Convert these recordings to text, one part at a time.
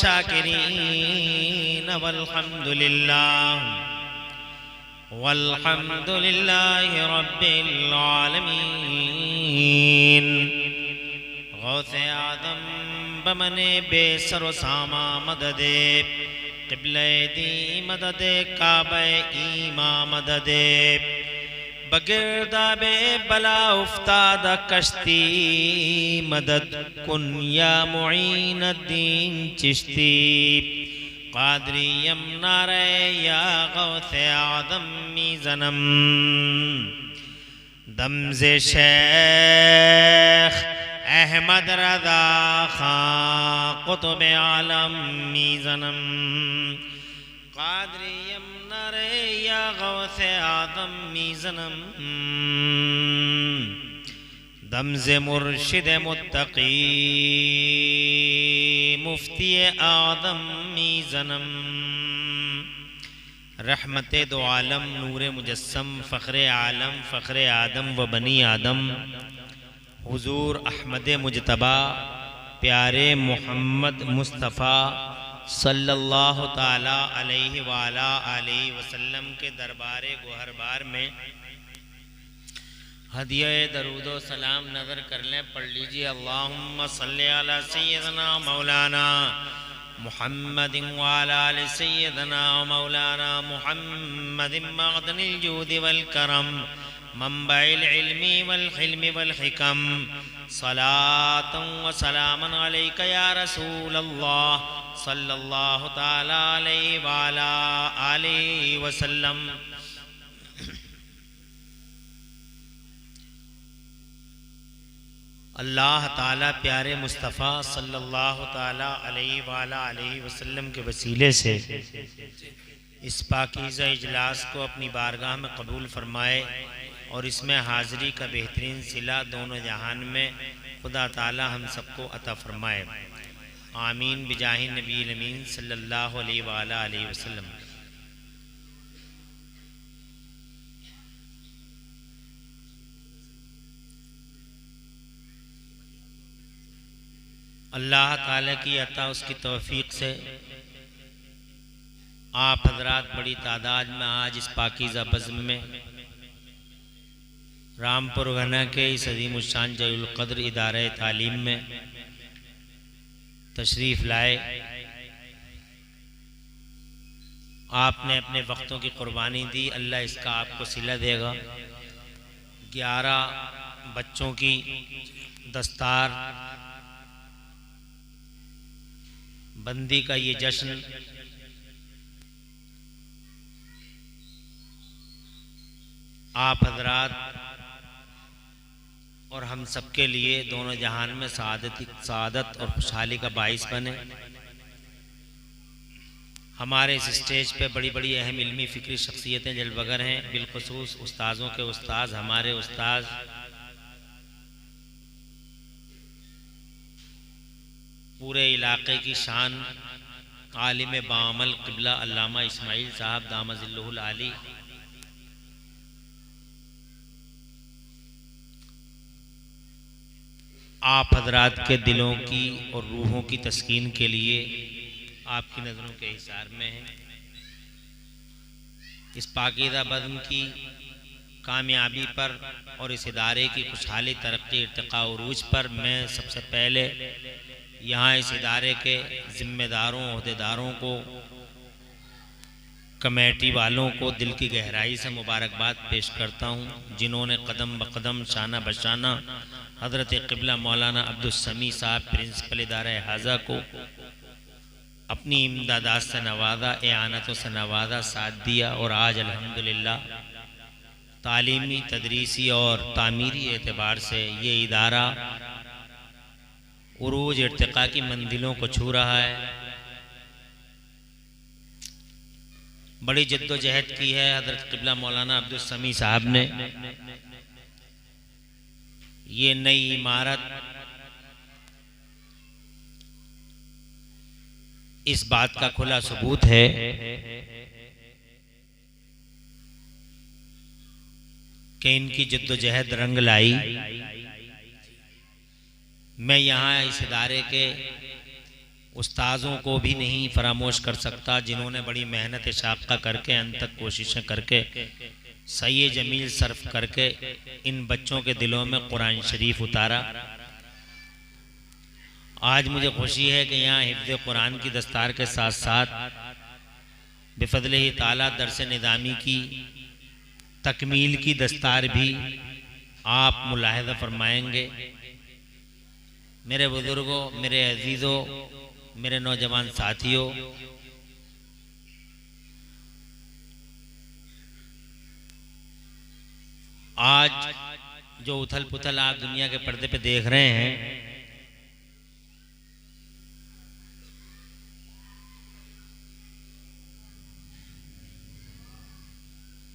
वश्शाकिरीन वल्हम्दुलिल्लाहि रब्बिल आलमीन। गौसे आदम बमने बेसर सामा मददे क़िबले दी मददे काबे ईमा मददे बगिरदाबे बला उफ्ताद कश्ती मदद कुन या मुईन दीन चिश्ती क़ादरियम नारे या गौसे आदम मीज़नम दमज़े शेख अहमद रज़ा खां कुतुब आलम मीज़नम क़ादरियम नारे या गौसे आदम मीज़नम दमज़े मुर्शिद मुत्तकी मुफ्ती आदम मीज़नम रहमते दो आलम नूर मुजस्सम फ़ख्रे आलम फ़ख्रे आदम व बनी आदम हुजूर अहमद मुजतबा प्यारे मोहम्मद मुस्तफ़ा सल्लल्लाहु ताला अलैहि वाला अलैहि वसल्लम के दरबारे गोहरबार में हदिया दरूदो सलाम नज़र कर लें। पढ़ लीजिए अल्लाहुम्मा सल्ली अला सय्यदना मौलाना मुहम्मदिन व अला आलि सय्यदना मौलाना मुहम्मदिन मअदनिल जूदि वल करम मंबइल इल्मी वल हिल्मी वल हिकम सलातन व सलामन अलैका या रसूल अल्लाह सल्लल्लाहु ताला अलैहि व अला आलिहि वसल्लम। अल्लाह ताला प्यारे मुस्तफ़ा सल्लल्लाहु ताला अलैहि व अला आलिहि वसल्लम के वसीले से इस पाकीज़ा इजलास को अपनी बारगाह में कबूल फरमाए और इसमें हाज़िरी का बेहतरीन सिला दोनों जहान में खुदा ताला हम सबको अता फरमाए। आमीन बिजाहि नबी अमीन सल्लल्लाहु अलैहि व अला आलिहि वसल्लम। अल्लाह ताला की अता उसकी तौफीक से आप हजरात बड़ी तादाद में आज इस पाकीज़ा बज़्म में रामपुर गना के इस अज़ीमुश्शान जलीलुल क़द्र इदारे तालीम में तशरीफ़ लाए। आपने अपने वक्तों की कुर्बानी दी, अल्लाह इसका आपको सिला देगा। 11 बच्चों की दस्तार बंदी का ये जश्न आप हजरात और हम सबके लिए दोनों जहान में सआदत और खुशहाली का बाइस बने। हमारे इस स्टेज पे बड़ी बड़ी अहम इल्मी फ़िक्री शख्सियतें जलवगर हैं, बिलखुसूस उस्ताज़ों के उस्ताज़ हमारे उस्ताज़ पूरे इलाके की शान आलिम बामल क़िबला अल्लामा इस्माइल साहब दामज़िल्लुहुल आली, आप हजरात के दिलों की और रूहों की तस्कीन के लिए आपकी नज़रों के हिसार में है। इस पाकीज़ा बज़्म की कामयाबी पर और इस इदारे की खुशहाली तरक्की इर्तिक़ा उरूज पर मैं सबसे पहले यहाँ इस इदारे के ज़िम्मेदारों ओहदेदारों को, कमेटी वालों को दिल की गहराई से मुबारकबाद पेश करता हूँ, जिन्होंने कदम ब कदम शाना बशाना हज़रत क़िबला मौलाना अब्दुल समी साहब प्रिंसिपल इदारा हाजा को अपनी इमदादात से नवाजा, एआनतों से नवाजा, साथ दिया और आज अल्हम्दुलिल्लाह तालीमी, तदरीसी और तामीरी एतबार से ये इदारा उरूज इर्तिक़ा की मंजिलों को छू रहा है। बड़ी जद्दोजहद की है हज़रत क़िबला मौलाना अब्दुल समी साहब ने। ये नई इमारत इस बात का खुला सबूत है कि इनकी जद्दोजहद रंग लाई। मैं यहाँ इस इदारे के उस्ताज़ों को भी नहीं फरामोश कर सकता जिन्होंने बड़ी मेहनत शाक़ा करके अंत तक कोशिशें करके सही जमील सर्फ करके इन बच्चों के दिलों में कुरान शरीफ उतारा। आज मुझे खुशी है कि यहाँ हिफ्ज़ कुरान की दस्तार के साथ साथ बिफ़ज़्लिही ताला दर्स निज़ामी की तकमील की दस्तार भी आप मुलाहिज़ा फरमाएंगे। मेरे बुज़ुर्गों, मेरे अजीज़ों, मेरे नौजवान साथियों, आज जो उथल पुथल आप दुनिया के पर्दे पे देख रहे हैं,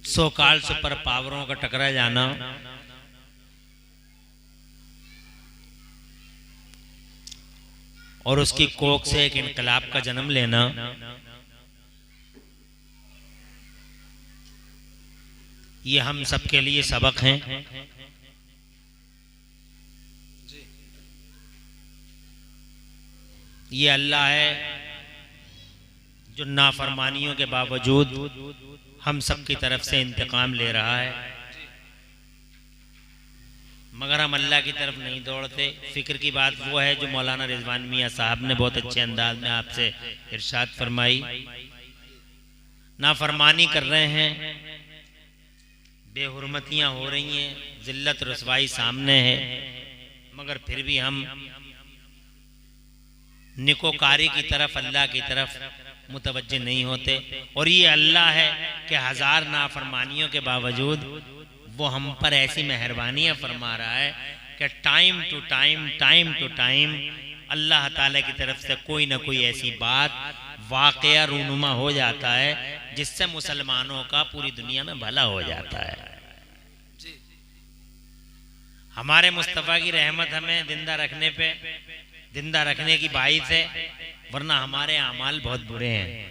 सोकाल सुपर पावरों का टकरा जाना, और उसकी कोख से एक इनकलाब का जन्म लेना, ये हम सबके लिए सबक हैं। ये अल्लाह है जो नाफरमानियों के बावजूद हम सब की तरफ से इंतकाम ले रहा है, मगर हम अल्लाह की तरफ नहीं दौड़ते। फिक्र की बात वो है जो मौलाना रिजवान मियाँ साहब ने बहुत अच्छे अंदाज में आपसे इरशाद फरमाई। नाफरमानी कर रहे हैं, बेहुरमतियाँ हो रही हैं, जिल्लत रसवाई सामने है, मगर फिर भी हम निकोकारी की तरफ, अल्लाह की तरफ मुतवज्जे नहीं होते। और ये अल्लाह है कि हजार नाफरमानियों के बावजूद वो हम पर ऐसी मेहरबानियाँ फरमा रहा है कि टाइम टू टाइम अल्लाह ताला की तरफ से कोई ना कोई ऐसी बात वाक़या रूनुमा हो जाता है जिससे मुसलमानों का पूरी दुनिया में भला हो जाता है। हमारे मुस्तफ़ा की रहमत हमें जिंदा रखने की बाइस है, वरना हमारे अमाल बहुत बुरे हैं।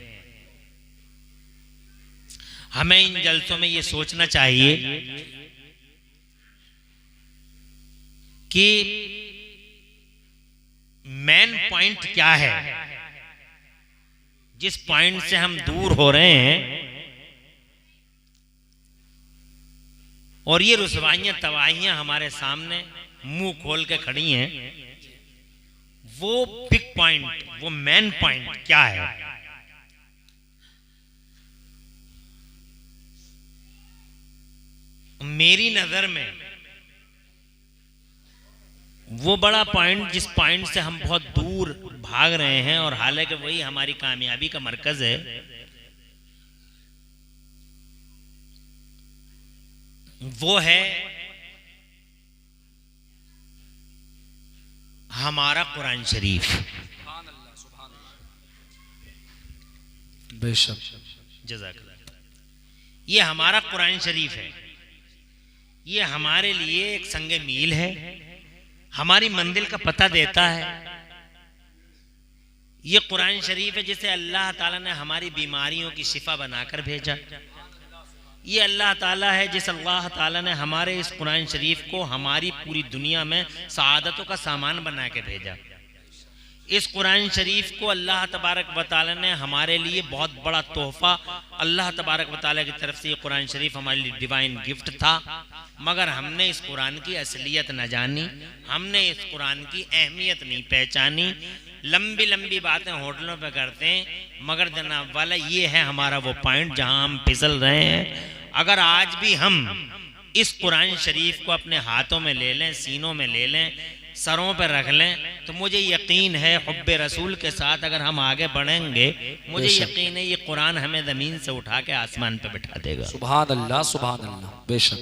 हमें इन जलसों में ये सोचना चाहिए कि मेन पॉइंट क्या है, जिस पॉइंट से हम दूर हो रहे हैं, और ये रुसवाइयां तबाहियां हमारे सामने मुंह खोल के खड़ी हैं। वो बिग पॉइंट, वो मेन पॉइंट क्या है? मेरी नजर में वो बड़ा पॉइंट, जिस पॉइंट से हम बहुत दूर भाग रहे हैं और हालांकि वही हमारी कामयाबी का मरकज है, वो है हमारा कुरान शरीफ। बेशक, जज़ाकल्लाह। ये हमारा कुरान शरीफ है, ये हमारे लिए एक संगे मील है, हमारी मंजिल का पता देता है। ये कुरान शरीफ है जिसे अल्लाह ताला ने हमारी बीमारियों की शिफा बनाकर भेजा। ये अल्लाह ताला है जिस अल्लाह ताला ने हमारे इस कुरान शरीफ को हमारी पूरी दुनिया में सआदतों का सामान बना के भेजा। इस कुरान शरीफ को अल्लाह तबारक व तआला ने हमारे लिए बहुत बड़ा तोहफा, अल्लाह तबारक व तआला की तरफ से ये कुरान शरीफ हमारे लिए डिवाइन गिफ्ट था, मगर हमने इस कुरान की असलियत न जानी, हमने इस कुरान की अहमियत नहीं पहचानी। लंबी लंबी बातें होटलों पे करते हैं, मगर जनाब वाला ये है हमारा वो पॉइंट जहां हम फिसल रहे हैं। अगर आज भी हम इस कुरान शरीफ को अपने हाथों में ले लें, सीनों में ले लें, सरों पर रख लें, तो मुझे यकीन है हुब्बे रसूल के साथ अगर हम आगे बढ़ेंगे, मुझे यकीन है ये कुरान हमें जमीन से उठा के आसमान पे बिठा देगा। सुभान अल्लाह, सुभान अल्लाह। बेशक,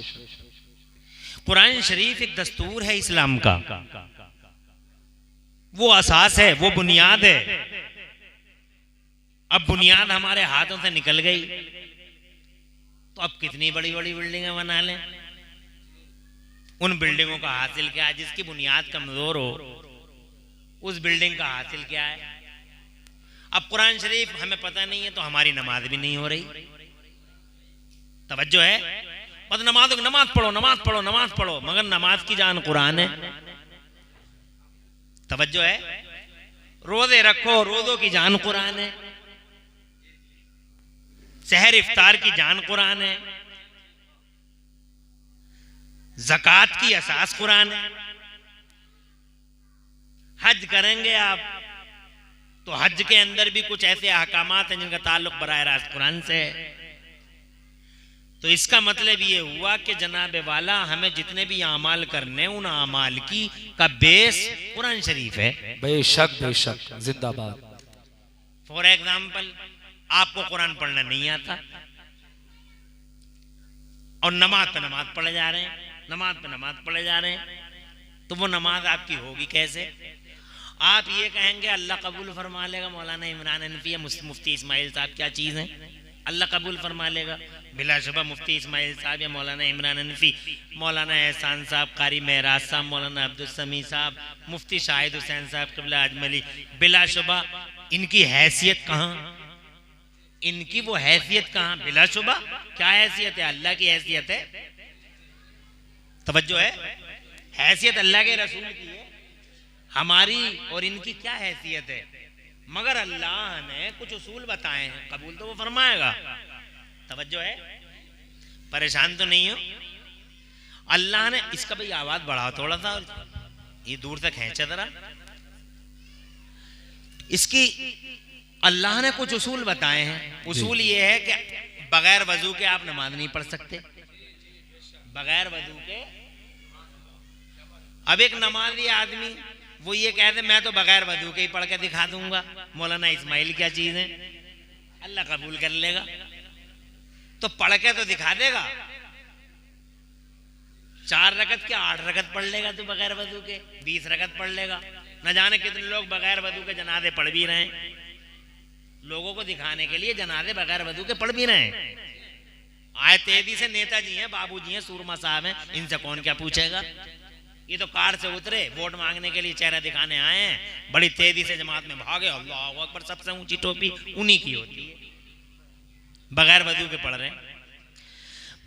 कुरान शरीफ एक दस्तूर है इस्लाम का, वो असास है, वो बुनियाद है। अब बुनियाद हमारे हाथों से निकल गई तो अब कितनी बड़ी बड़ी बिल्डिंगें बना लें। उन बिल्डिंगों का हासिल क्या है? जिसकी बुनियाद कमजोर हो, उस बिल्डिंग का हासिल क्या है? अब कुरान शरीफ हमें पता नहीं है तो हमारी नमाज भी नहीं हो रही। तवज्जो है? बस नमाज पढ़ो, नमाज पढ़ो, नमाज पढ़ो, मगर नमाज की जान कुरान है। तवज्जो है? रोजे रखो, रोजों की जान कुरान है। सहर इफ्तार की जान कुरान है। ज़कात की असास कुरान है। हज करेंगे आप तो हज के अंदर भी कुछ ऐसे अहकामात हैं जिनका ताल्लुक बराह रास्त कुरान से है। तो इसका मतलब ये हुआ कि जनाब वाला हमें जितने भी अमाल करने उन अमाल की का बेस कुरान शरीफ है। बेशक बेशक, जिंदाबाद। फॉर एग्जाम्पल, आपको कुरान पढ़ना नहीं आता और नमाज पे नमाज पढ़े जा रहे हैं, नमाज पे नमाज पढ़े जा रहे हैं, तो वो नमाज आपकी होगी कैसे? आप ये कहेंगे अल्लाह कबूल फरमा लेगा, मौलाना इमरान हनफी या मुफ्ती इस्माइल साहब क्या चीज़ है, अल्लाह कबूल फरमा लेगा। बिलाशुबा मुफ्ती इस्माइल साहब या मौलाना इमरान हनफी, मौलाना एहसान साहब, कारी महराज साहब, मौलाना अब्दुल समी साहब, मुफ्ती शाहिद हुसैन साहब क़िबला अजमली, बिलाशुबा इनकी हैसियत कहाँ, इनकी वो हैसियत कहाँ? बिलाशुबा क्या हैसियत है? अल्लाह की हैसियत है। तवज्जो है, हैसियत अल्लाह के रसूल की है, हमारी और इनकी क्या हैसियत है? मगर अल्लाह ने कुछ उसूल बताए हैं, कबूल तो वो फरमाएगा। तवज्जो है, परेशान तो नहीं हो? अल्लाह ने इसका भाई आवाज बढ़ाओ थोड़ा सा, ये दूर तक खींचा जरा। इसकी अल्लाह ने कुछ उसूल बताए हैं। उसूल ये है कि बगैर वजू के आप नमाज नहीं पढ़ सकते, बगैर वजू के। अब एक नमाजी आदमी वो ये कहते मैं तो बगैर वजू के ही पढ़ के दिखा दूंगा, मौलाना इस्माइल क्या चीज है, अल्लाह कबूल कर लेगा। तो पढ़ के तो दिखा देगा, 4 रकत के 8 रकत पढ़ लेगा तो बगैर वजू के, 20 रकत पढ़ लेगा। न जाने कितने लोग बगैर वजू के जनाजे पढ़ भी रहे हैं, लोगों को दिखाने के लिए जनाजे बगैर वजू के पढ़ भी रहे हैं। आए तेजी से नेताजी हैं, बाबूजी हैं, सूरमा साहब हैं, इनसे कौन क्या पूछेगा? ये तो कार से उतरे, वोट मांगने के लिए चेहरा दिखाने आए हैं, बड़ी तेजी से जमात में भागे, अल्लाहू अकबर, सबसे ऊंची टोपी उन्हीं की होती है, बगैर वजू के पढ़ रहे हैं।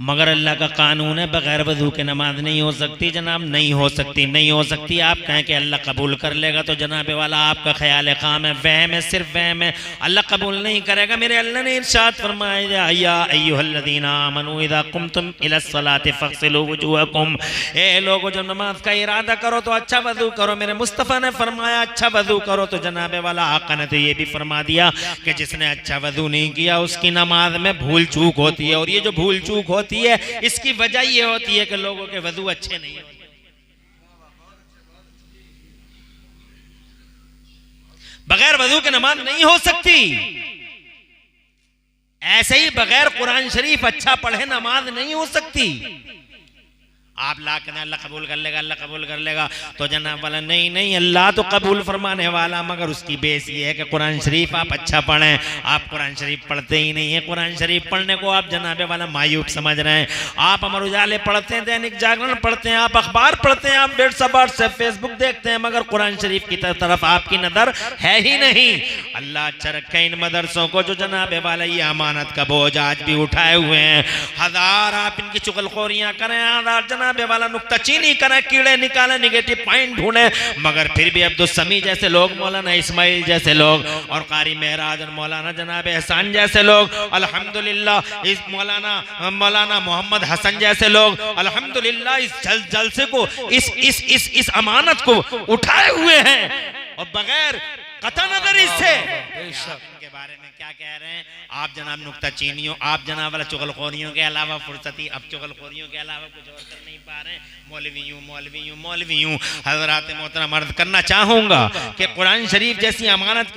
मगर अल्लाह का कानून है बगैर वजू के नमाज नहीं हो सकती जनाब, नहीं हो सकती, नहीं हो सकती। आप कहें कि अल्लाह कबूल कर लेगा तो जनाब वाला आपका ख्याल काम है, वहम है, सिर्फ वहम है, अल्लाह कबूल नहीं करेगा। मेरे अल्लाह ने इरशाद फरमाया या अय्युहल्लज़ीना आमनू इज़ा कुमतुम इलस्सलाति फग़सिलू वुजूहकुम, ए लोगो जब नमाज का इरादा करो तो अच्छा वजू करो। मेरे मुस्तफ़ा ने फरमाया अच्छा वजू करो, तो जनाब वाला आका ने तो ये भी फरमा दिया कि जिसने अच्छा वजू नहीं किया उसकी नमाज में भूल चूक होती है। और ये जो भूल चूक होती है इसकी वजह ये होती है कि लोगों के वजू अच्छे नहीं होते। बगैर वजू के नमाज नहीं हो सकती। ऐसे ही बगैर कुरान शरीफ अच्छा पढ़े नमाज नहीं हो सकती। आप ला के अल्लाह कबूल कर लेगा, अल्लाह कबूल कर लेगा, तो जनाब वाला नहीं नहीं, अल्लाह तो कबूल फरमाने वाला, मगर उसकी बेस ये है कि कुरान शरीफ आप अच्छा पढ़ें। आप कुरान शरीफ पढ़ते ही नहीं है। कुरान शरीफ पढ़ने को आप जनाब वाला मायूब समझ रहे हैं। आप अमर उजाले पढ़ते हैं, दैनिक जागरण पढ़ते हैं, आप अखबार पढ़ते हैं, आप व्हाट्सएप फेसबुक देखते हैं, मगर कुरान शरीफ की तरफ आपकी नजर है ही नहीं। अल्लाह अच्छा रखे इन मदरसों को जो जनाब वाला ये अमानत का बोझ आज भी उठाए हुए हैं। हजार आप इनकी चुगलखोरियां करें, हजार जनाब वाला नुक्ताचीनी करें, कीड़े निकालें, निगेटिव पॉइंट ढूंढे, मगर फिर भी अब्दुल समी जैसे लोग, मौलाना इस्माइल जैसे लोग, और कारी महराज और मौलाना जनाब एहसान जैसे लोग, अल्हम्दुलिल्लाह इस मौलाना मोहम्मद हसन जैसे लोग अल्हम्दुलिल्लाह इस जलसे को इस अमानत को उठाए हुए हैं और बगैर कता नजर इससे के बारे में क्या कह रहे हैं। आप जनाब नुक्ताचीनियों, आप जनाब वाला चुगलखोरियों के अलावा फुर्सती अब चुगलखोरियों के अलावा कुछ और कर नहीं पा रहे हैं। मौलवी हजरात मोहतरम अर्ज करना चाहूंगा कि कुरान शरीफ जैसी अमानत